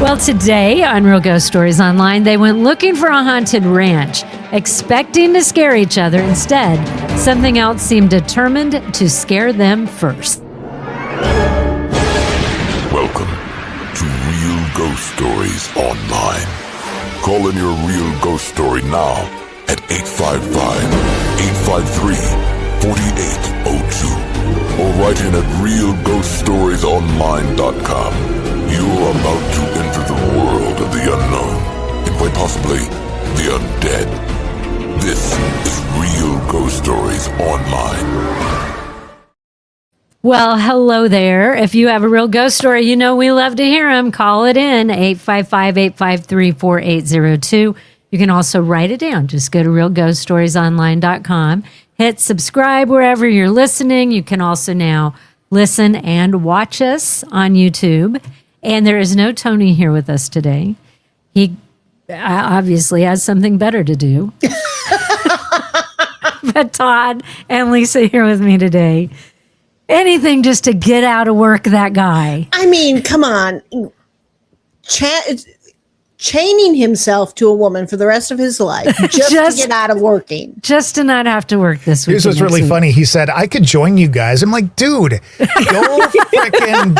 Well, today on Real Ghost Stories Online, they went looking for a haunted ranch, expecting to scare each other. Instead, something else seemed determined to scare them first. Welcome to Real Ghost Stories Online. Call in your real ghost story now at 855-853-4802 or write in at realghoststoriesonline.com. You're about to enter the world of the unknown and quite possibly the undead. This is Real Ghost Stories Online. Well, hello there. If you have a real ghost story, you know we love to hear them. Call it in, 855-853-4802. You can also write it down. Just go to realghoststoriesonline.com. Hit subscribe wherever you're listening. You can also now listen and watch us on YouTube. And there is no Tony here with us today. He obviously has something better to do. But Todd and Lisa here with me today. Anything just to get out of work, that guy. I mean, come on. Chaining himself to a woman for the rest of his life just to get out of working. Just to not have to work this week. Here's what's really funny. He said, I could join you guys. I'm like, dude, go freaking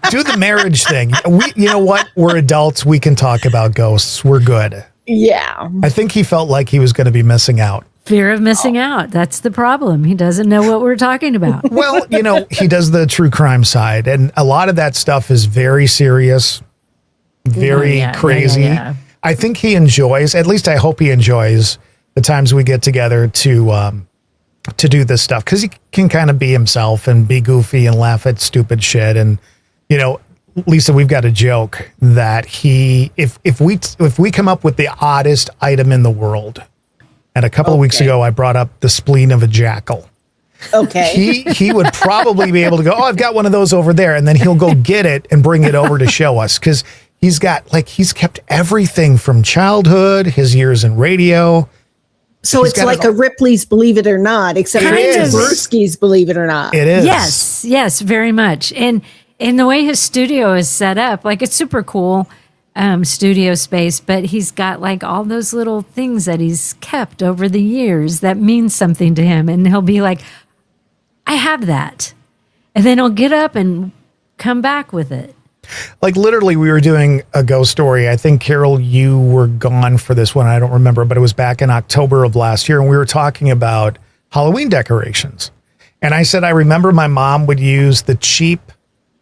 do the marriage thing. You know what? We're adults. We can talk about ghosts. We're good. Yeah. I think he felt like he was going to be missing out. Fear of missing out. That's the problem. He doesn't know what we're talking about. Well, you know, he does the true crime side, and a lot of that stuff is very serious, very crazy. Yeah. I think he enjoys, at least I hope he enjoys, the times we get together to do this stuff, because he can kind of be himself and be goofy and laugh at stupid shit. And, you know, Lisa, we've got a joke that if we come up with the oddest item in the world, and a couple of weeks ago, I brought up the spleen of a jackal. Okay. He would probably be able to go, oh, I've got one of those over there. And then he'll go get it and bring it over to show us. Because he's kept everything from childhood, his years in radio. So it's like a Ripley's Believe It or Not, except for Bursky's Believe It or Not. It is. Yes, very much. And in the way his studio is set up, like it's super cool. Studio space, but he's got like all those little things that he's kept over the years that means something to him. And he'll be like, I have that. And then he'll get up and come back with it. Like literally we were doing a ghost story. I think, Carol, you were gone for this one. I don't remember, but it was back in October of last year. And we were talking about Halloween decorations. And I said, I remember my mom would use the cheap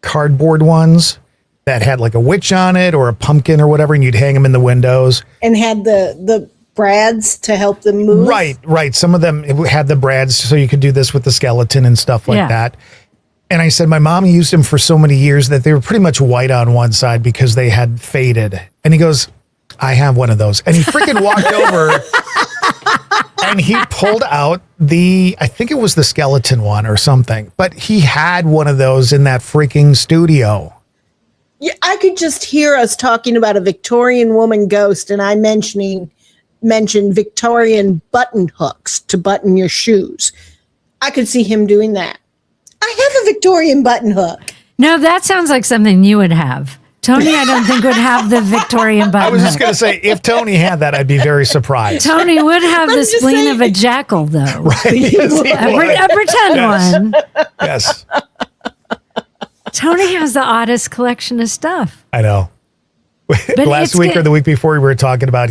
cardboard ones that had like a witch on it or a pumpkin or whatever, and you'd hang them in the windows. And had the brads to help them move. Right. Some of them had the brads, so you could do this with the skeleton and stuff like that. And I said, my mom used them for so many years that they were pretty much white on one side because they had faded. And he goes, I have one of those. And he freaking walked over and he pulled out I think it was the skeleton one or something, but he had one of those in that freaking studio. Yeah, I could just hear us talking about a Victorian woman ghost, and I mentioned Victorian button hooks to button your shoes. I could see him doing that. I have a Victorian button hook. No, that sounds like something you would have. Tony, I don't think would have the Victorian button. I was just going to say, if Tony had that, I'd be very surprised. Tony would have the spleen of a jackal, though. Right? Yes, a pretend one. Yes. Tony has the oddest collection of stuff. I know. Last week or the week before, we were talking about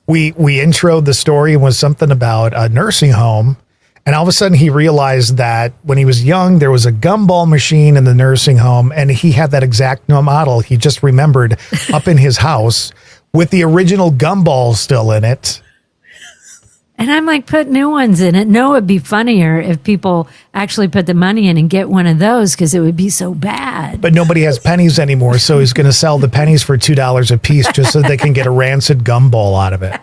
we introed the story and was something about a nursing home. And all of a sudden he realized that when he was young, there was a gumball machine in the nursing home, and he had that exact model. He just remembered up in his house with the original gumball still in it. And I'm like, put new ones in it. No, it'd be funnier if people actually put the money in and get one of those, because it would be so bad. But nobody has pennies anymore, so he's going to sell the pennies for $2 a piece just so they can get a rancid gumball out of it.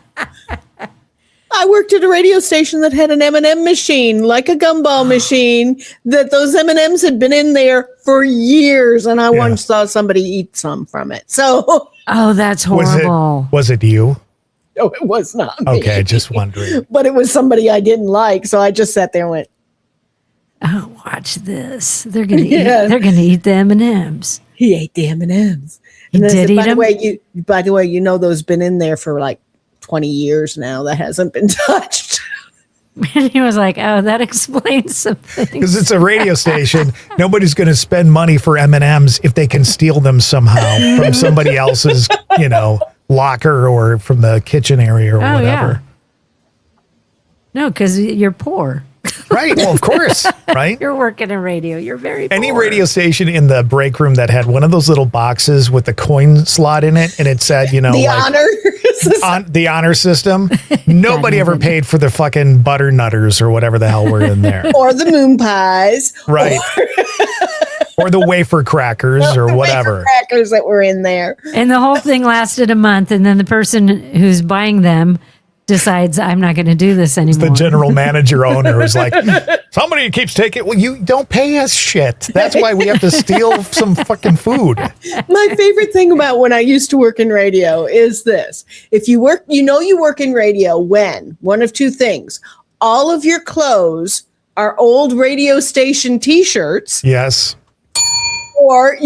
I worked at a radio station that had an M&M machine, like a gumball machine, that those M&Ms had been in there for years, and I once saw somebody eat some from it. So, oh, that's horrible. Was it you? No, it was not me. Okay, just wondering. But it was somebody I didn't like, so I just sat there and went, "Oh, watch this! They're gonna eat. They're gonna eat the M&Ms." He ate the M&Ms. He And then I did said, eat by the them? way, by the way, you know those been in there for like 20 years now. That hasn't been touched. And he was like, oh, that explains some Because things. it's a radio station. Nobody's going to spend money for M&Ms if they can steal them somehow from somebody else's, locker or from the kitchen area or whatever. Yeah. No, because you're poor. Right. Well, of course. Right. You're working in radio. You're very poor. Any radio station in the break room that had one of those little boxes with the coin slot in it, and it said, The the honor system. Nobody ever paid for the fucking butternutters or whatever the hell were in there. or the moon pies. Right. Or the wafer crackers or the whatever. wafer crackers that were in there. And the whole thing lasted a month, and then the person who's buying them decides, I'm not going to do this anymore. The general manager owner is like, somebody keeps taking. Well, you don't pay us shit. That's why we have to steal some fucking food. My favorite thing about when I used to work in radio is this. If you work, you work in radio when one of two things. All of your clothes are old radio station t-shirts. Yes. Or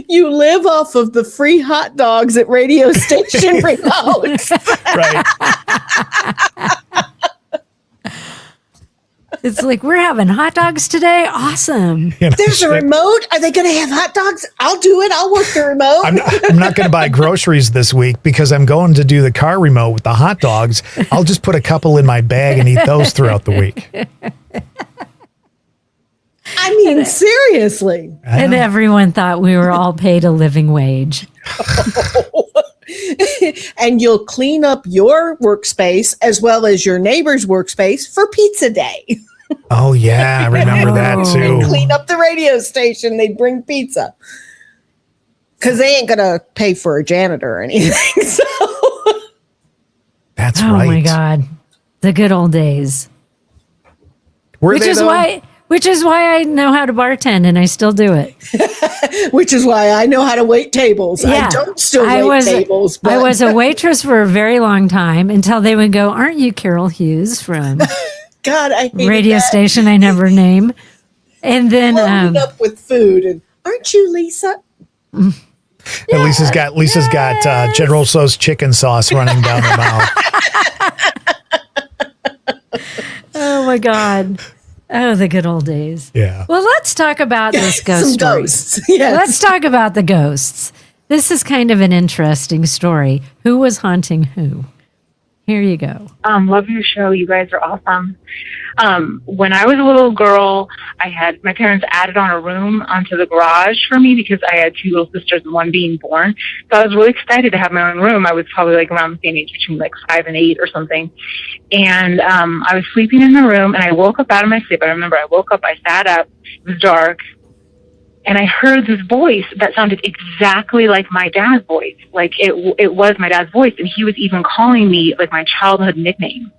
you live off of the free hot dogs at radio station remotes. Right. It's like, we're having hot dogs today. Awesome. There's a remote. Are they going to have hot dogs? I'll do it. I'll work the remote. I'm not going to buy groceries this week because I'm going to do the car remote with the hot dogs. I'll just put a couple in my bag and eat those throughout the week. I mean, seriously. And everyone thought we were all paid a living wage. And you'll clean up your workspace as well as your neighbor's workspace for pizza day. Oh, yeah. I remember that too. Clean up the radio station. They'd bring pizza. Because they ain't going to pay for a janitor or anything. So. That's Oh right. my God. The good old days. Which Which is why I know how to bartend and I still do it. Which is why I know how to wait tables. I don't still wait tables. But I was a waitress for a very long time until they would go, aren't you Carol Hughes from God, I hate radio station I never name? And then loaded up with food. And aren't you Lisa? And Lisa's got General Tso's chicken sauce running down her mouth. oh my God. Oh, the good old days. Yeah. Well, let's talk about this ghost Some story. ghosts. Yes. Let's talk about the ghosts. This is kind of an interesting story. Who was haunting who? Here you go. Love your show. You guys are awesome. When I was a little girl, I had my parents added on a room onto the garage for me because I had two little sisters and one being born. So I was really excited to have my own room. I was probably like around the same age, between like 5 and 8 or something. And I was sleeping in the room and I woke up out of my sleep. I remember I woke up, I sat up, it was dark, and I heard this voice that sounded exactly like my dad's voice. Like it was my dad's voice, and he was even calling me like my childhood nickname.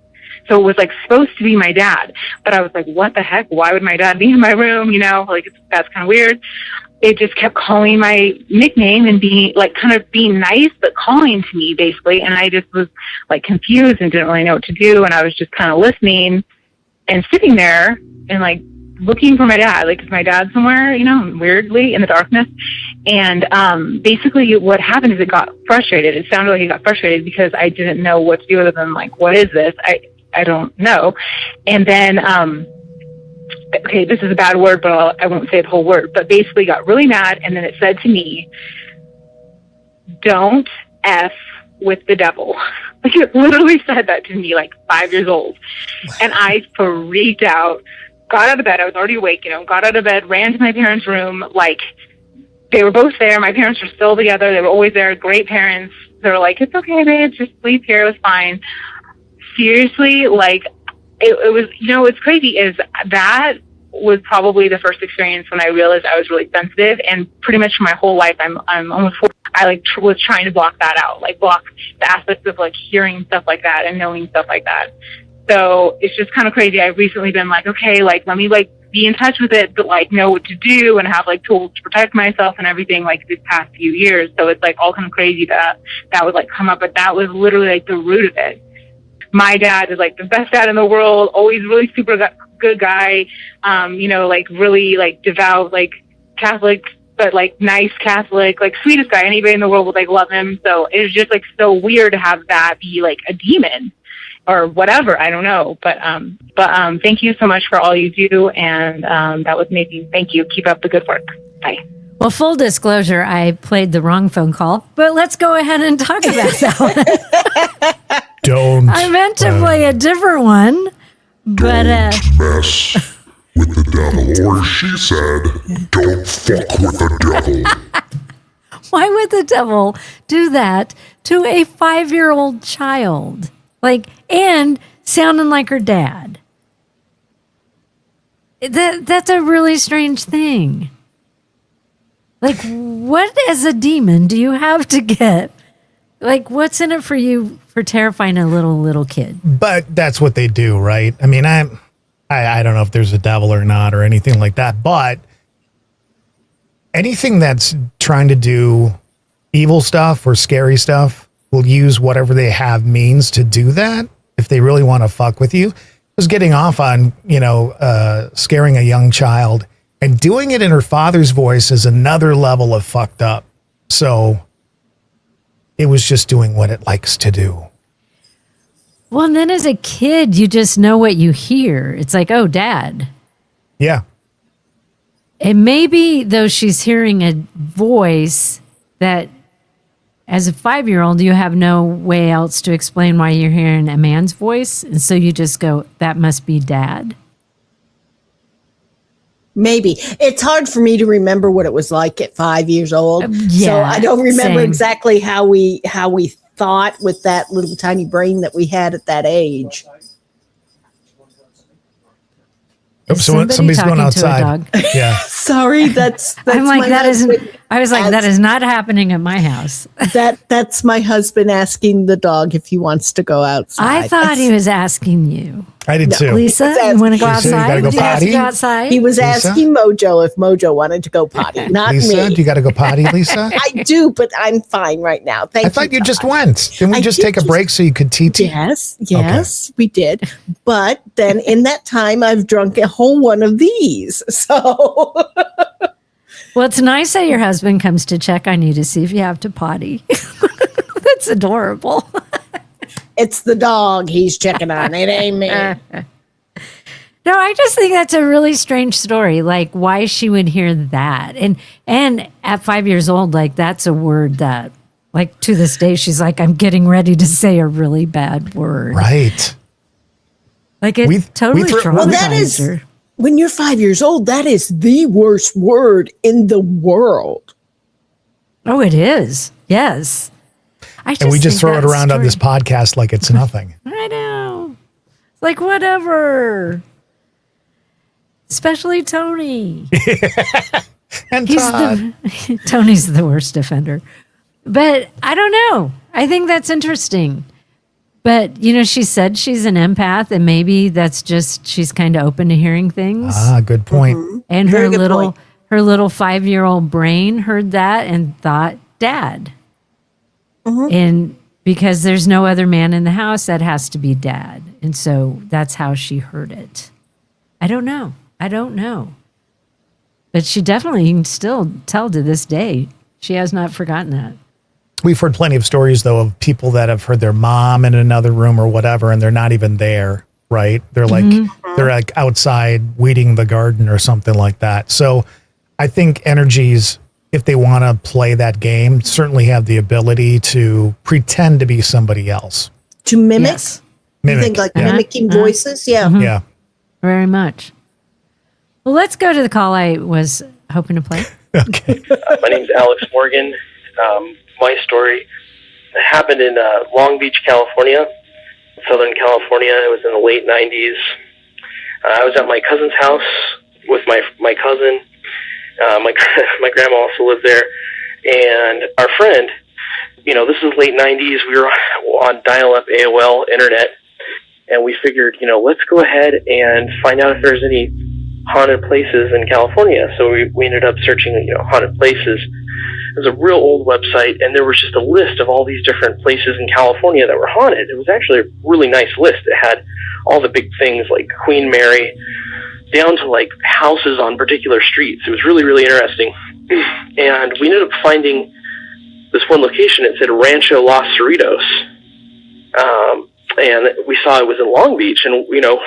So it was like supposed to be my dad, but I was like, what the heck? Why would my dad be in my room? That's kind of weird. It just kept calling my nickname and being like, kind of being nice, but calling to me basically. And I just was like confused and didn't really know what to do. And I was just kind of listening and sitting there and like looking for my dad. Like, is my dad somewhere, weirdly in the darkness? And basically what happened is it got frustrated. It sounded like it got frustrated because I didn't know what to do other than like, what is this? I don't know. And then, okay, this is a bad word, but I won't say the whole word, but basically got really mad. And then it said to me, don't F with the devil. Like, it literally said that to me, like 5 years old. And I freaked out, got out of bed. I was already awake, got out of bed, ran to my parents' room. Like, they were both there. My parents were still together. They were always there. Great parents. They were like, it's okay, babe, just sleep here. It was fine. Seriously, like, it was, what's crazy is that was probably the first experience when I realized I was really sensitive, and pretty much for my whole life, I'm almost 40, I was trying to block that out, like block the aspects of like hearing stuff like that and knowing stuff like that. So it's just kind of crazy. I've recently been like, okay, like, let me like be in touch with it, but like know what to do and have like tools to protect myself and everything, like this past few years. So it's like all kind of crazy that would like come up, but that was literally like the root of it. My dad is like the best dad in the world, always really super good guy, like really like devout, like Catholic but like nice Catholic, like sweetest guy. Anybody in the world would like love him. So it was just like so weird to have that be like a demon or whatever. I don't know. But thank you so much for all you do. And that was amazing. Thank you. Keep up the good work. Bye. Well, full disclosure, I played the wrong phone call, but let's go ahead and talk about that one. Don't. I meant to play a different one, but Mess with the devil. Or she said, don't fuck with the devil. why would the devil do that to a 5-year-old child? Like, and sounding like her dad. That's a really strange thing. Like, what as a demon do you have to get? Like, what's in it for you for terrifying a little kid? But that's what they do, right? I mean, I don't know if there's a devil or not or anything like that, but anything that's trying to do evil stuff or scary stuff will use whatever they have means to do that if they really want to fuck with you. Just getting off on, scaring a young child and doing it in her father's voice is another level of fucked up. So it was just doing what it likes to do. Well, and then as a kid, you just know what you hear. It's like, oh, dad. Yeah. And maybe, though, she's hearing a voice that, as a 5-year-old, you have no way else to explain why you're hearing a man's voice. And so you just go, that must be dad. Maybe. It's hard for me to remember what it was like at 5 years old. So I don't remember same. exactly how we thought with that little tiny brain that we had at that age. Oops, Somebody somebody's going talking to a outside. dog. Yeah. Sorry, that's I'm like, my that husband. isn't. I was like, that is not happening at my house. That's my husband asking the dog if he wants to go outside. I thought he was asking you, I did too. Lisa. You want to go Lisa, you outside? gotta go Do you have to potty? go outside? He was Lisa? asking Mojo if Mojo wanted to go potty, not Lisa, me. do you got to go potty, Lisa? I do, but I'm fine right now. Thank you. I thought you just Todd. went. Didn't we I just did take a just- break so you could TT? Yes, we did. But then in that time, I've drunk a whole one of these. So Well, it's nice that your husband comes to check on you to see if you have to potty. That's adorable. it's the dog he's checking on. It ain't me. No, I just think that's a really strange story. Like why she would hear that, and at 5 years old, like that's a word that, like to this day, she's like, I'm getting ready to say a really bad word. Right. Like it We totally threw- traumatized Well, that is her. when you're 5 years old. That is the worst word in the world. Oh, it is. Yes. And we just think throw it that around on this story- podcast like it's nothing. I know. Like whatever. Especially Tony. And He's Todd. Tony's the worst offender. But I don't know. I think that's interesting. But, she said she's an empath, and maybe that's just she's kind of open to hearing things. Good point. And Very good point. her little 5-year-old brain heard that and thought, Dad. And because there's no other man in the house, that has to be Dad. And so that's how she heard it. I don't know. But she definitely, you can still tell to this day, she has not forgotten that. We've heard plenty of stories, though, of people that have heard their mom in another room or whatever, and they're not even there, right? They're like outside weeding the garden or something like that. So I think energies, if they want to play that game, certainly have the ability to pretend to be somebody else. To mimic? Yes. You think like yeah. mimicking voices? Yeah. Yeah. Very much. Well, let's go to the call I was hoping to play. Okay. My name's Alex Morgan. My story happened in Long Beach, California, Southern California. It was in the late 90s. I was at my cousin's house with my cousin. My grandma also lived there. And our friend, this is late 90s. We were on dial-up AOL internet. And we figured, let's go ahead and find out if there's any haunted places in California. So we ended up searching, haunted places. It was a real old website, and there was just a list of all these different places in California that were haunted. It was actually a really nice list. It had all the big things like Queen Mary, down to like houses on particular streets. It was really, really interesting. and we ended up finding this one location. It said Rancho Los Cerritos. And we saw it was in Long Beach, and, you know,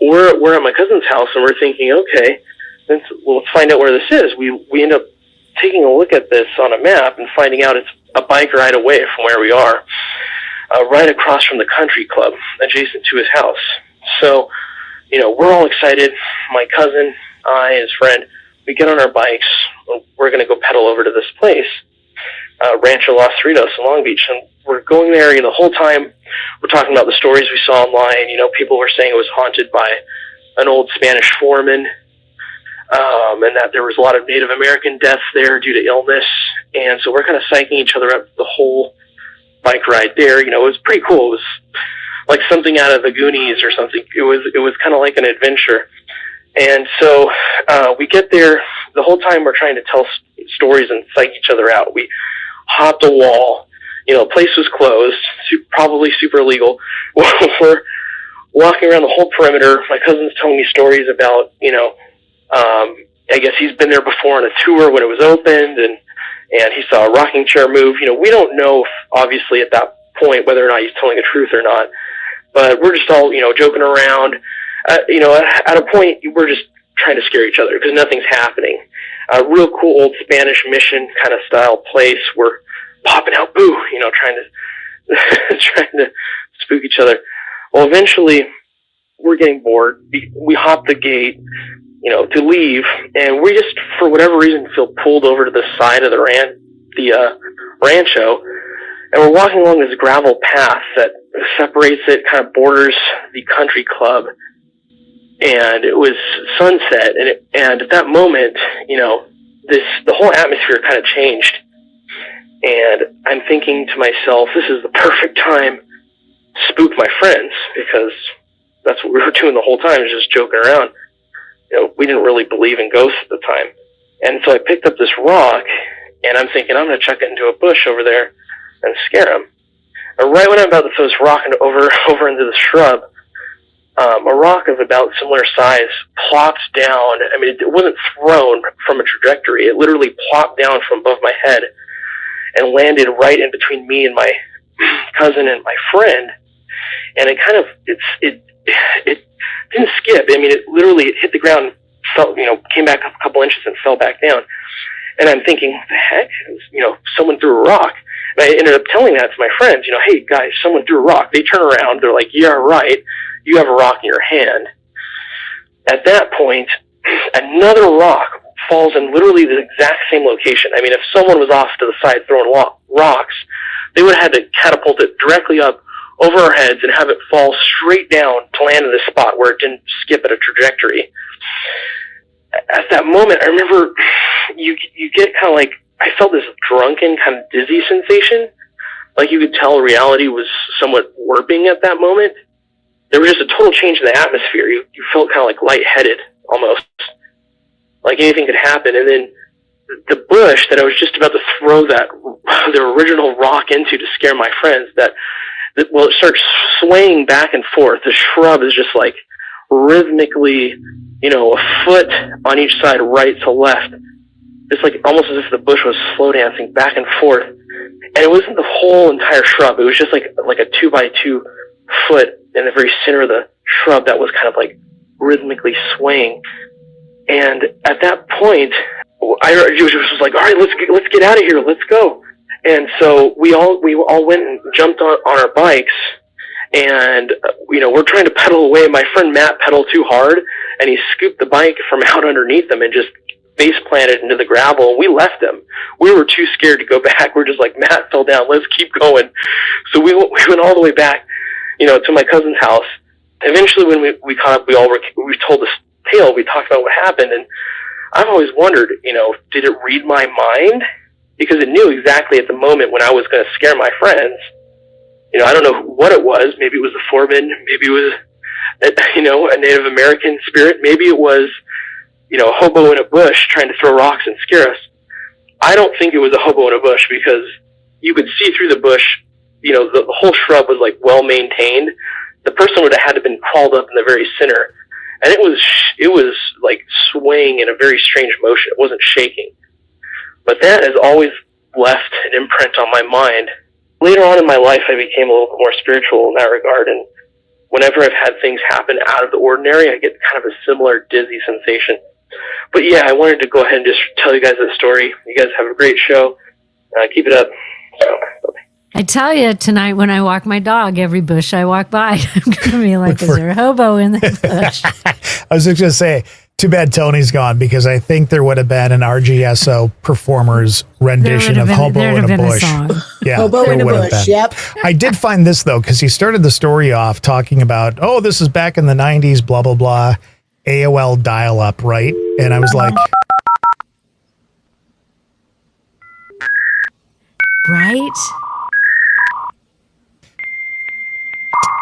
we're at my cousin's house, and we're thinking, okay, let's find out where this is. We end up taking a look at this on a map and finding out it's a bike ride away from where we are, right across from the country club adjacent to his house. So, you know, we're all excited. My cousin, I, his friend, we get on our bikes. We're going to go pedal over to this place, Rancho Los Cerritos in Long Beach. And we're going there, you know, the whole time we're talking about the stories we saw online. You know, people were saying it was haunted by an old Spanish foreman, and that there was a lot of Native American deaths there due to illness. And so we're kind of psyching each other up the whole bike ride there. You know, it was pretty cool. It was like something out of the Goonies or something. It was kind of like an adventure. And so we get there. The whole time we're trying to tell stories and psych each other out. We hopped a wall. You know, the place was closed, probably super illegal. We're walking around the whole perimeter. My cousin's telling me stories about, you know, I guess he's been there before on a tour when it was opened, and he saw a rocking chair move. You know, we don't know, obviously, at that point whether or not he's telling the truth or not. But we're just all, you know, joking around. You know, at a point, we're just trying to scare each other because nothing's happening. A real cool old Spanish mission kind of style place. We're popping out, boo, you know, trying to spook each other. Well, eventually, we're getting bored. We hop the gate, you know, to leave, and we just, for whatever reason, feel pulled over to the side of the rancho, and we're walking along this gravel path that separates it, kind of borders the country club. And it was sunset, and at that moment, you know, the whole atmosphere kind of changed. And I'm thinking to myself, this is the perfect time to spook my friends, because that's what we were doing the whole time, is just joking around. You know, we didn't really believe in ghosts at the time. And so I picked up this rock, and I'm thinking, I'm going to chuck it into a bush over there and scare them. And right when I'm about to throw this rock over into the shrub, a rock of about similar size plops down. I mean, it wasn't thrown from a trajectory. It literally plopped down from above my head and landed right in between me and my cousin and my friend. And it kind of, it didn't skip. I mean, it literally hit the ground, fell, you know, came back a couple inches and fell back down. And I'm thinking, what the heck? It was, you know, someone threw a rock. And I ended up telling that to my friends, you know, hey guys, someone threw a rock. They turn around, they're like, yeah, right. You have a rock in your hand. At that point, another rock falls in literally the exact same location. I mean, if someone was off to the side throwing rocks, they would have had to catapult it directly up over our heads and have it fall straight down to land in the spot where it didn't skip at a trajectory. At that moment, I remember you get kind of like, I felt this drunken, kind of dizzy sensation. Like you could tell reality was somewhat warping at that moment. There was just a total change in the atmosphere. You felt kind of like lightheaded, almost. Like anything could happen. And then the bush that I was just about to throw the original rock into to scare my friends, well, it starts swaying back and forth. The shrub is just like rhythmically, you know, a foot on each side, right to left. It's like almost as if the bush was slow dancing back and forth. And it wasn't the whole entire shrub. It was just like a 2x2 foot in the very center of the shrub that was kind of like rhythmically swaying. And at that point, I was like, all right, let's get out of here. Let's go. And so we all went and jumped on our bikes, and you know, we're trying to pedal away. My friend Matt pedaled too hard, and he scooped the bike from out underneath him and just face planted into the gravel. We left him. We were too scared to go back. We're just like, Matt fell down. Let's keep going. So we went all the way back, you know, to my cousin's house. Eventually, when we caught up, we told this tale. We talked about what happened, and I've always wondered, you know, did it read my mind? Because it knew exactly at the moment when I was going to scare my friends. You know, I don't know what it was. Maybe it was the foreman. Maybe it was, you know, a Native American spirit. Maybe it was, you know, a hobo in a bush trying to throw rocks and scare us. I don't think it was a hobo in a bush, because you could see through the bush. You know, the whole shrub was like well maintained. The person would have had to been crawled up in the very center, and it was like swaying in a very strange motion. It wasn't shaking. But that has always left an imprint on my mind. Later on in my life, I became a little more spiritual in that regard, and whenever I've had things happen out of the ordinary, I get kind of a similar dizzy sensation. But yeah, I wanted to go ahead and just tell you guys that story. You guys have a great show. Keep it up. So, I tell you, tonight when I walk my dog, every bush I walk by, I'm going to be like, is there a hobo in the bush? I was just going to say, too bad Tony's gone, because I think there would have been an RGSO performer's rendition of Hobo in a Bush. Yeah, Hobo in a Bush, yep. I did find this, though, because he started the story off talking about, oh, this is back in the 90s, blah, blah, blah, AOL dial-up, right? And I was like... Right?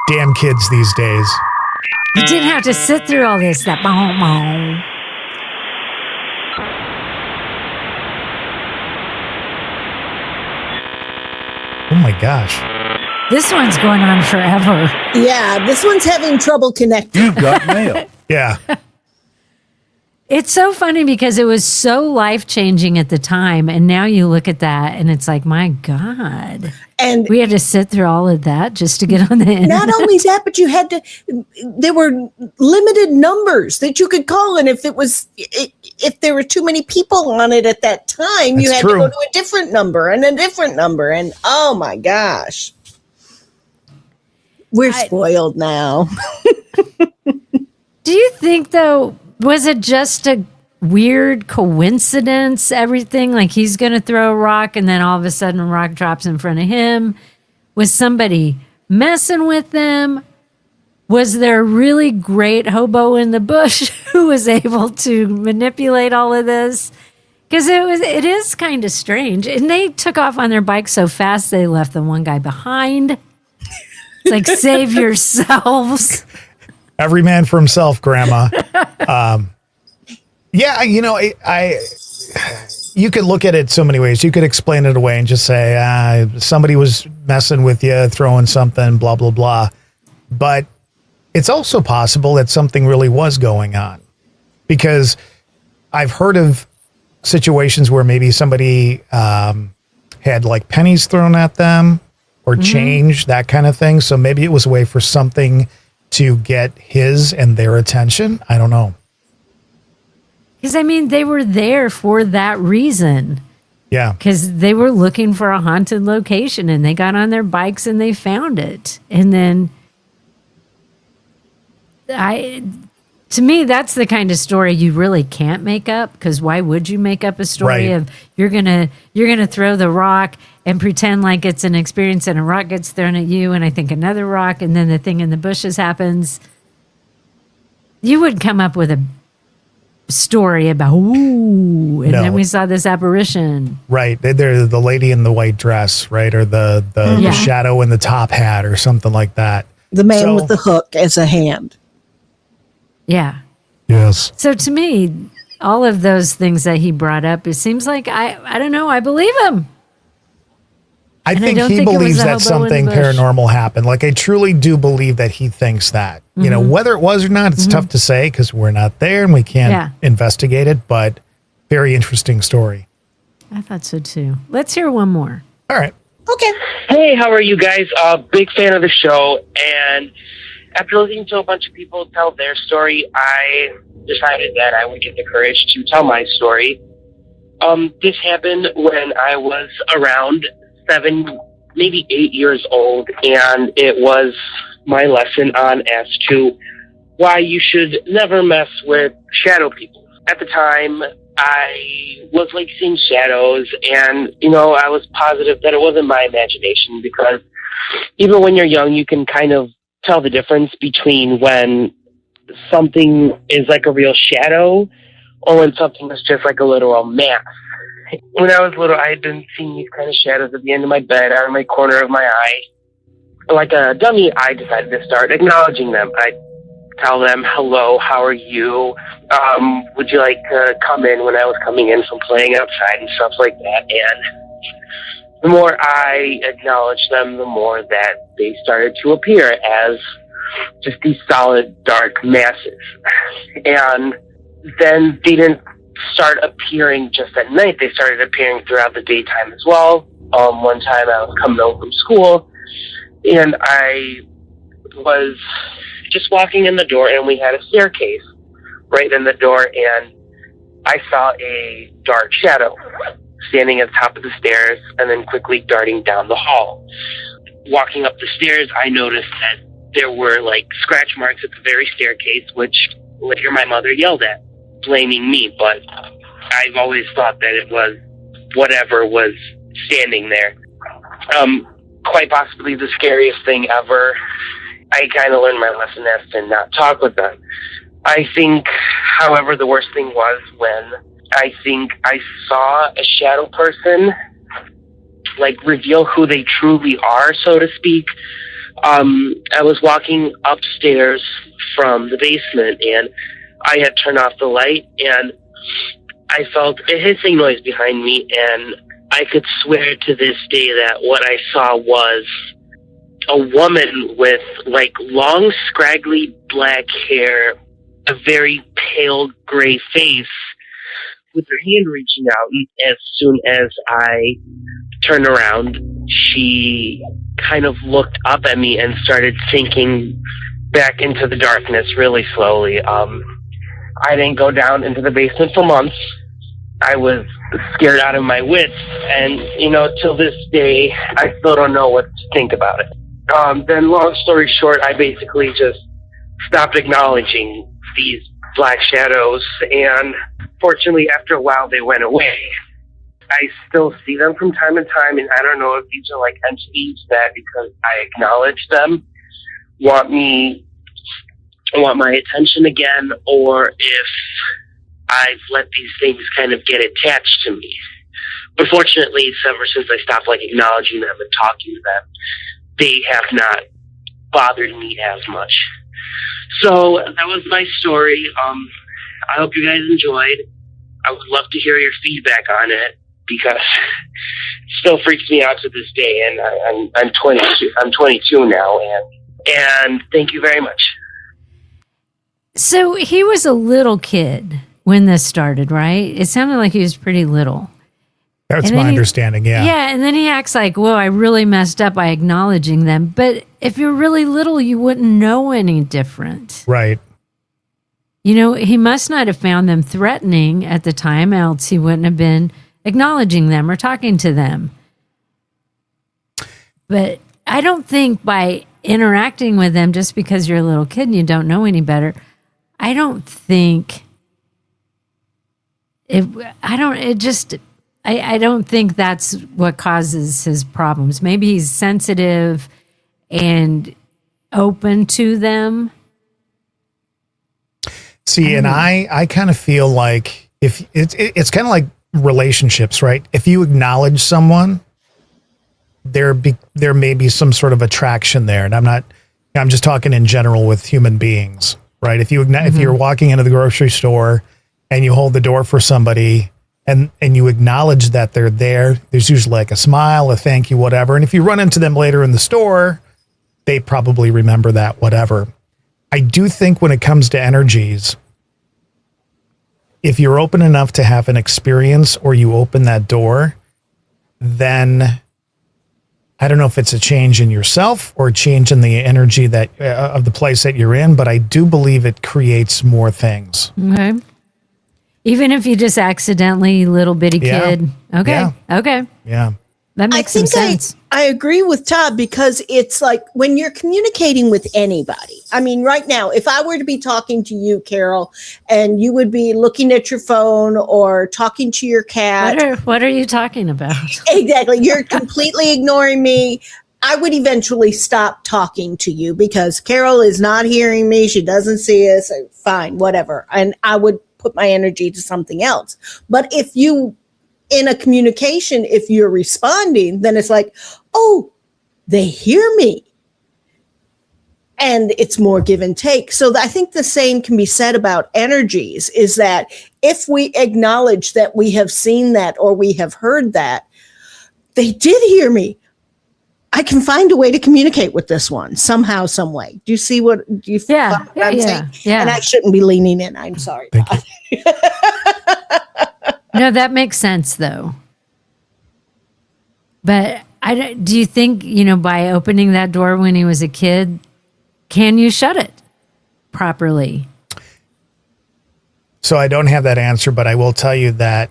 Damn kids these days. You didn't have to sit through all this. That boom, boom. Oh my gosh. This one's going on forever. Yeah, this one's having trouble connecting. You've got mail. Yeah. It's so funny because it was so life-changing at the time, and now you look at that and it's like, my God. And we had to sit through all of that just to get on the internet. Not only that, but you had to, there were limited numbers that you could call, and if there were too many people on it at that time, you had to go to a different number and a different number, and oh my gosh. We're spoiled now. Do you think, though, was it just a weird coincidence, everything? Like he's going to throw a rock and then all of a sudden a rock drops in front of him? Was somebody messing with them? Was there a really great hobo in the bush who was able to manipulate all of this? Because it is kind of strange. And they took off on their bike so fast they left the one guy behind. It's like, save yourselves. Every man for himself, Grandma. Yeah, you know, you could look at it so many ways. You could explain it away and just say, somebody was messing with you, throwing something, blah, blah, blah. But it's also possible that something really was going on, because I've heard of situations where maybe somebody had like pennies thrown at them or change, that kind of thing. So maybe it was a way for something to get his and their attention. I don't know. Because, I mean, they were there for that reason. Yeah. Because they were looking for a haunted location, and they got on their bikes and they found it. And then to me, that's the kind of story you really can't make up, because why would you make up a story of you're gonna throw the rock and pretend like it's an experience and a rock gets thrown at you and I think another rock and then the thing in the bushes happens? You would come up with a story about, ooh, and then we saw this apparition. Right. They're the lady in the white dress, right? Or the shadow in the top hat or something like that. The man with the hook as a hand. Yeah. Yes. So to me, all of those things that he brought up, it seems like, I don't know, I believe him. I think he believes that something paranormal happened. Like, I truly do believe that he thinks that. You know, whether it was or not, it's tough to say because we're not there and we can't investigate it, but very interesting story. I thought so too. Let's hear one more. All right. Okay. Hey, how are you guys? Big fan of the show, and after listening to a bunch of people tell their story, I decided that I would get the courage to tell my story. This happened when I was around 7, maybe 8 years old, and it was my lesson on as to why you should never mess with shadow people. At the time, I was like seeing shadows, and you know, I was positive that it wasn't my imagination, because even when you're young, you can kind of tell the difference between when something is like a real shadow or when something is just like a literal mass. When I was little, I had been seeing these kind of shadows at the end of my bed, out of my corner of my eye. Like a dummy, I decided to start acknowledging them. I'd tell them, hello, how are you? Would you like to come in when I was coming in from playing outside and stuff like that? And the more I acknowledged them, the more that they started to appear as just these solid, dark masses. And then they didn't start appearing just at night. They started appearing throughout the daytime as well. One time I was coming home from school, and I was just walking in the door, and we had a staircase right in the door, and I saw a dark shadow standing at the top of the stairs and then quickly darting down the hall. Walking up the stairs, I noticed that there were like scratch marks at the very staircase, which later my mother yelled at, blaming me, but I've always thought that it was whatever was standing there. Quite possibly the scariest thing ever. I kind of learned my lesson as to not talk with them. I think, however, the worst thing was when I think I saw a shadow person like reveal who they truly are, so to speak. I was walking upstairs from the basement, and I had turned off the light, and I felt a hissing noise behind me, and I could swear to this day that what I saw was a woman with like long, scraggly black hair, a very pale gray face, with her hand reaching out. And as soon as I turned around, she kind of looked up at me and started sinking back into the darkness really slowly. I didn't go down into the basement for months. I was scared out of my wits, and, you know, till this day, I still don't know what to think about it. Then, long story short, I basically just stopped acknowledging these black shadows, and fortunately, after a while, they went away. I still see them from time to time, and I don't know if these are like entities that, because I acknowledge them, want my attention again, or if I've let these things kind of get attached to me. But fortunately, it's ever since I stopped like acknowledging them and talking to them, they have not bothered me as much. So that was my story. I hope you guys enjoyed. I would love to hear your feedback on it, because it still freaks me out to this day. And I'm 22. I'm 22 now, and thank you very much. So he was a little kid when this started, right? It sounded like he was pretty little. That's my understanding, yeah. Yeah, and then he acts like, whoa, I really messed up by acknowledging them. But if you're really little, you wouldn't know any different. Right. You know, he must not have found them threatening at the time, else he wouldn't have been acknowledging them or talking to them. But I don't think by interacting with them just because you're a little kid and you don't know any better, I don't think I don't think that's what causes his problems. Maybe he's sensitive and open to them. See, and I kind of feel like if it's kind of like relationships, right? If you acknowledge someone, there may be some sort of attraction there. And I'm just talking in general with human beings, right? If you're walking into the grocery store and you hold the door for somebody and you acknowledge that they're there, there's usually like a smile, a thank you, whatever. And if you run into them later in the store, they probably remember that, whatever. I do think when it comes to energies, if you're open enough to have an experience or you open that door, then I don't know if it's a change in yourself or a change in the energy that of the place that you're in, but I do believe it creates more things. Okay. Even if you just accidentally little bitty kid. Okay. Yeah. Okay. Yeah. That makes some sense. I agree with Todd, because it's like when you're communicating with anybody. I mean, right now, if I were to be talking to you, Carol, and you would be looking at your phone or talking to your cat. What are you talking about? Exactly. You're completely ignoring me. I would eventually stop talking to you because Carol is not hearing me. She doesn't see us. Fine, whatever. And I would put my energy to something else. But if you, in a communication, if you're responding, then it's like, oh, they hear me. And it's more give and take. So I think the same can be said about energies, is that if we acknowledge that we have seen that or we have heard that, they did hear me. I can find a way to communicate with this one somehow, some way. Do you see what I'm saying? Yeah. And I shouldn't be leaning in. I'm sorry. Thank you. No, that makes sense though. But do you think, by opening that door when he was a kid, can you shut it properly? So I don't have that answer, but I will tell you that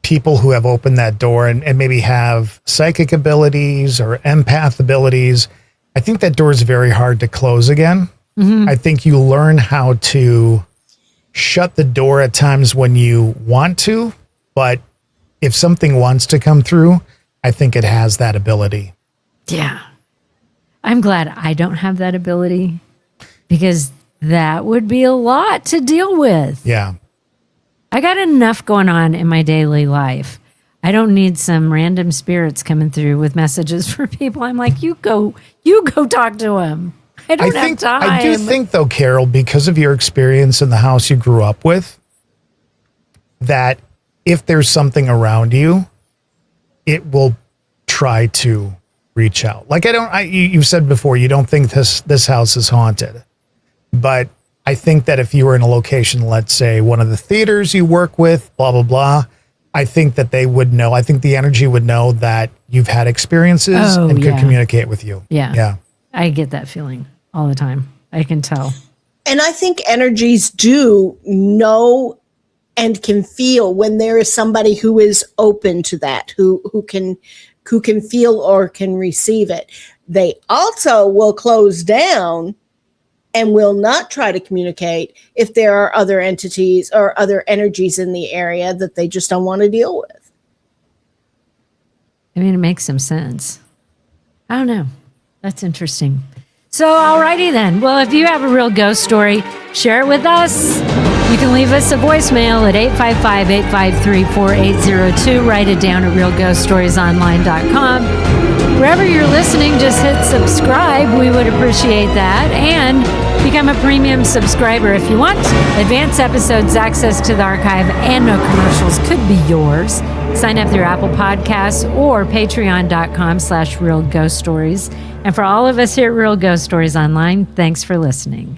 people who have opened that door and maybe have psychic abilities or empath abilities, I think that door is very hard to close again. I think you learn how to shut the door at times when you want to, but if something wants to come through, I think it has that ability. Yeah. I'm glad I don't have that ability because that would be a lot to deal with. Yeah. I got enough going on in my daily life. I don't need some random spirits coming through with messages for people. I'm like, you go talk to them. I don't have time. I do think, though, Carol, because of your experience in the house you grew up with, that if there's something around you, it will try to reach out. Like you've said before, you don't think this house is haunted, but I think that if you were in a location, let's say one of the theaters you work with, blah, blah, blah, I think that they would know. I think the energy would know that you've had experiences and could communicate with you. Yeah. Yeah. I get that feeling all the time. I can tell. And I think energies do know and can feel when there is somebody who is open to that, who can feel or can receive it. They also will close down and will not try to communicate if there are other entities or other energies in the area that they just don't want to deal with. I mean, it makes some sense. I don't know. That's interesting. So, alrighty then. Well, if you have a real ghost story, share it with us. You can leave us a voicemail at 855-853-4802. Write it down at realghoststoriesonline.com. Wherever you're listening, just hit subscribe. We would appreciate that. And become a premium subscriber if you want. Advanced episodes, access to the archive, and no commercials could be yours. Sign up through Apple Podcasts or patreon.com/realghoststories. And for all of us here at Real Ghost Stories Online, thanks for listening.